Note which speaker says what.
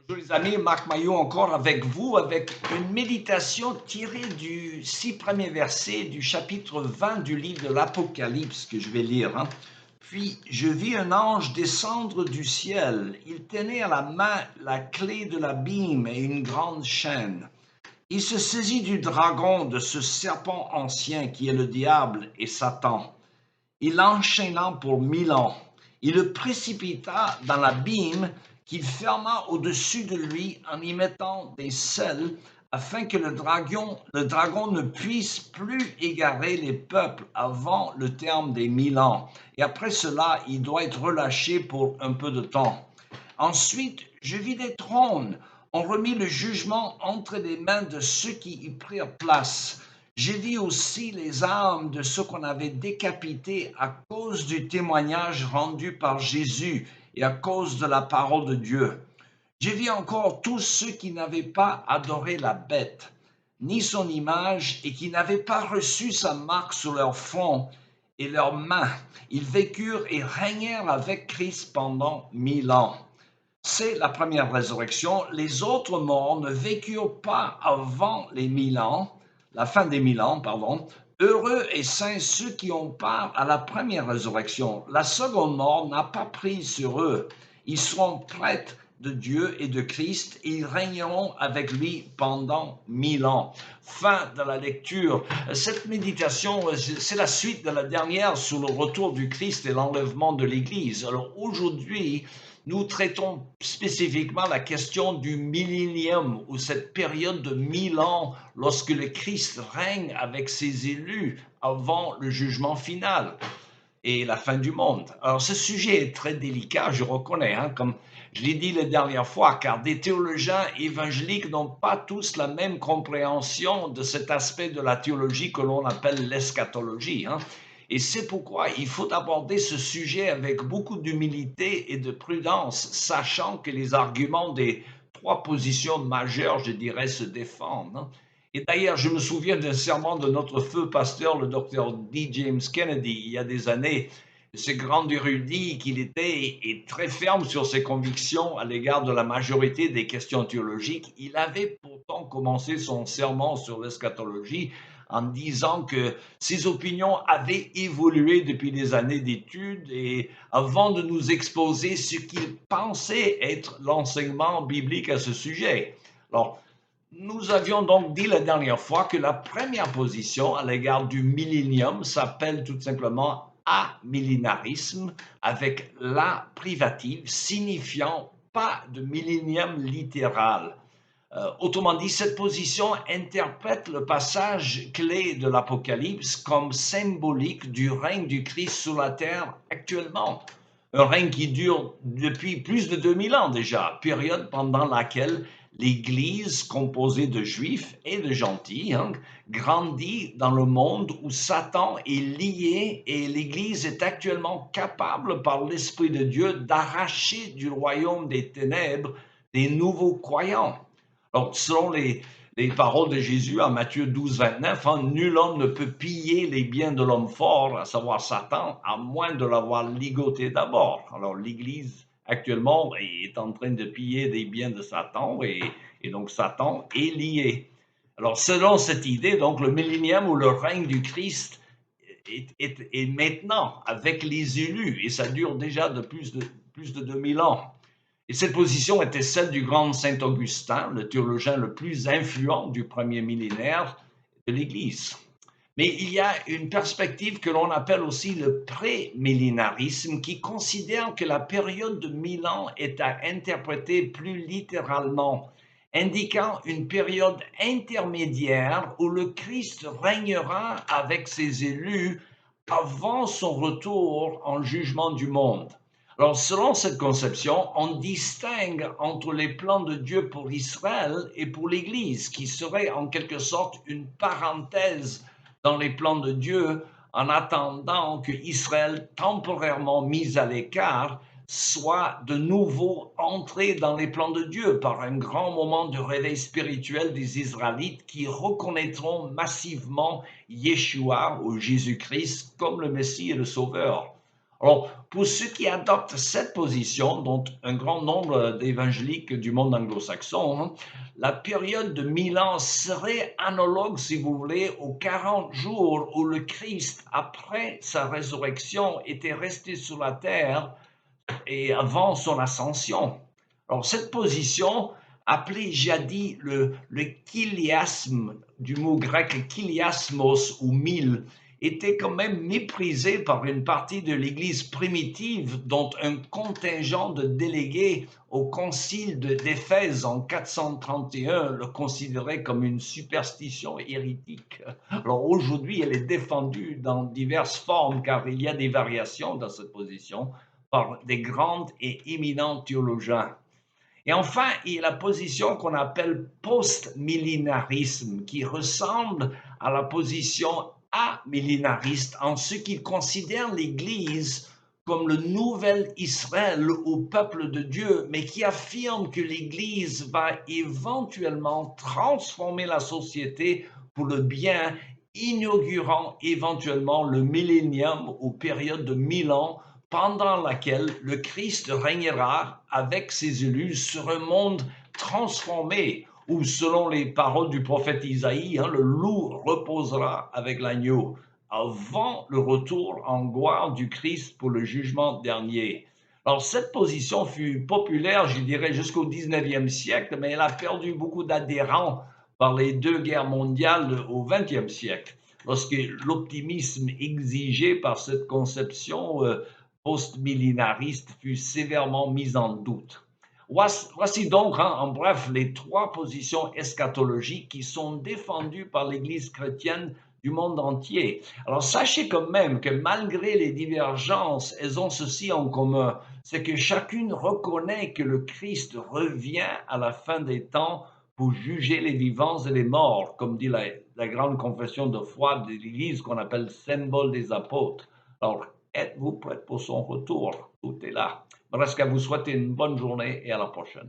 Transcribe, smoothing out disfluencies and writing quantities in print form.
Speaker 1: Bonjour les amis, Marc Maillot encore avec vous, avec une méditation tirée du 6 premiers versets du chapitre 20 du livre de l'Apocalypse que je vais lire. Puis je vis un ange descendre du ciel. Il tenait à la main la clé de l'abîme et une grande chaîne. Il se saisit du dragon, de ce serpent ancien qui est le diable et Satan. Il l'enchaîna pour 1000 ans. Il le précipita dans l'abîme qu'il ferma au-dessus de lui en y mettant des scelles, afin que le dragon ne puisse plus égarer les peuples avant le terme des 1000 ans. Et après cela, il doit être relâché pour un peu de temps. Ensuite, je vis des trônes. On remit le jugement entre les mains de ceux qui y prirent place. J'ai vu aussi les âmes de ceux qu'on avait décapités à cause du témoignage rendu par Jésus et à cause de la parole de Dieu. J'ai vu encore tous ceux qui n'avaient pas adoré la bête, ni son image, et qui n'avaient pas reçu sa marque sur leur front et leurs mains. Ils vécurent et régnèrent avec Christ pendant 1000 ans. C'est la première résurrection. Les autres morts ne vécurent pas avant les 1000 ans, la fin des 1000 ans, pardon. Heureux et saints ceux qui ont part à la première résurrection. La seconde mort n'a pas prise sur eux. Ils seront prêtres de Dieu et de Christ et ils régneront avec lui pendant 1000 ans. Fin de la lecture. Cette méditation, c'est la suite de la dernière sur le retour du Christ et l'enlèvement de l'Église. Alors aujourd'hui, nous traitons spécifiquement la question du millénium, ou cette période de 1000 ans lorsque le Christ règne avec ses élus avant le jugement final et la fin du monde. Alors ce sujet est très délicat, je reconnais, comme je l'ai dit la dernière fois, car des théologiens évangéliques n'ont pas tous la même compréhension de cet aspect de la théologie que l'on appelle l'eschatologie. Et c'est pourquoi il faut aborder ce sujet avec beaucoup d'humilité et de prudence, sachant que les arguments des trois positions majeures, je dirais, se défendent. Et d'ailleurs, je me souviens d'un sermon de notre feu pasteur, le docteur D. James Kennedy, il y a des années. Ce grand érudit qu'il était et très ferme sur ses convictions à l'égard de la majorité des questions théologiques. Il avait pourtant commencé son sermon sur l'eschatologie en disant que ses opinions avaient évolué depuis des années d'études et avant de nous exposer ce qu'il pensait être l'enseignement biblique à ce sujet. Alors, nous avions donc dit la dernière fois que la première position à l'égard du millénium s'appelle tout simplement amillénarisme avec la privative signifiant pas de millénium littéral. Autrement dit, cette position interprète le passage clé de l'Apocalypse comme symbolique du règne du Christ sur la terre actuellement. Un règne qui dure depuis plus de 2000 ans déjà, période pendant laquelle l'Église, composée de juifs et de gentils, grandit dans le monde où Satan est lié et l'Église est actuellement capable par l'Esprit de Dieu d'arracher du royaume des ténèbres des nouveaux croyants. Alors, selon les paroles de Jésus en Matthieu 12, 29, nul homme ne peut piller les biens de l'homme fort, à savoir Satan, à moins de l'avoir ligoté d'abord. Alors, l'Église actuellement est en train de piller des biens de Satan et donc Satan est lié. Alors, selon cette idée, donc le millénium ou le règne du Christ est maintenant avec les élus et ça dure déjà de plus de 2000 ans. Et cette position était celle du grand Saint Augustin, le théologien le plus influent du premier millénaire de l'Église. Mais il y a une perspective que l'on appelle aussi le pré-millénarisme qui considère que la période de 1000 ans est à interpréter plus littéralement, indiquant une période intermédiaire où le Christ régnera avec ses élus avant son retour en jugement du monde. Alors, selon cette conception, on distingue entre les plans de Dieu pour Israël et pour l'Église, qui serait en quelque sorte une parenthèse dans les plans de Dieu en attendant que Israël, temporairement mis à l'écart, soit de nouveau entré dans les plans de Dieu par un grand moment de réveil spirituel des Israélites qui reconnaîtront massivement Yeshua ou Jésus-Christ comme le Messie et le Sauveur. Alors, pour ceux qui adoptent cette position, dont un grand nombre d'évangéliques du monde anglo-saxon, la période de 1000 ans serait analogue, si vous voulez, aux 40 jours où le Christ, après sa résurrection, était resté sur la terre et avant son ascension. Alors, cette position, appelée jadis le chiliasme, du mot grec chiliasmos ou mille, était quand même méprisée par une partie de l'Église primitive, dont un contingent de délégués au concile d'Éphèse en 431 le considérait comme une superstition hérétique. Alors aujourd'hui, elle est défendue dans diverses formes, car il y a des variations dans cette position par des grands et éminents théologiens. Et enfin, il y a la position qu'on appelle post-millénarisme, qui ressemble à la position amillénariste en ce qu'il considère l'Église comme le nouvel Israël au peuple de Dieu, mais qui affirme que l'Église va éventuellement transformer la société pour le bien, inaugurant éventuellement le millénium ou période de 1000 ans pendant laquelle le Christ régnera avec ses élus sur un monde transformé, où, selon les paroles du prophète Isaïe, le loup reposera avec l'agneau, avant le retour en gloire du Christ pour le jugement dernier. Alors, cette position fut populaire, je dirais, jusqu'au 19e siècle, mais elle a perdu beaucoup d'adhérents par les deux guerres mondiales au 20e siècle, lorsque l'optimisme exigé par cette conception post-millénariste fut sévèrement mis en doute. Voici donc, en bref, les trois positions eschatologiques qui sont défendues par l'Église chrétienne du monde entier. Alors sachez quand même que malgré les divergences, elles ont ceci en commun, c'est que chacune reconnaît que le Christ revient à la fin des temps pour juger les vivants et les morts, comme dit la grande confession de foi de l'Église qu'on appelle symbole des apôtres. Alors, êtes-vous prêts pour son retour? Tout est là. Il me reste qu'à vous souhaiter une bonne journée et à la prochaine.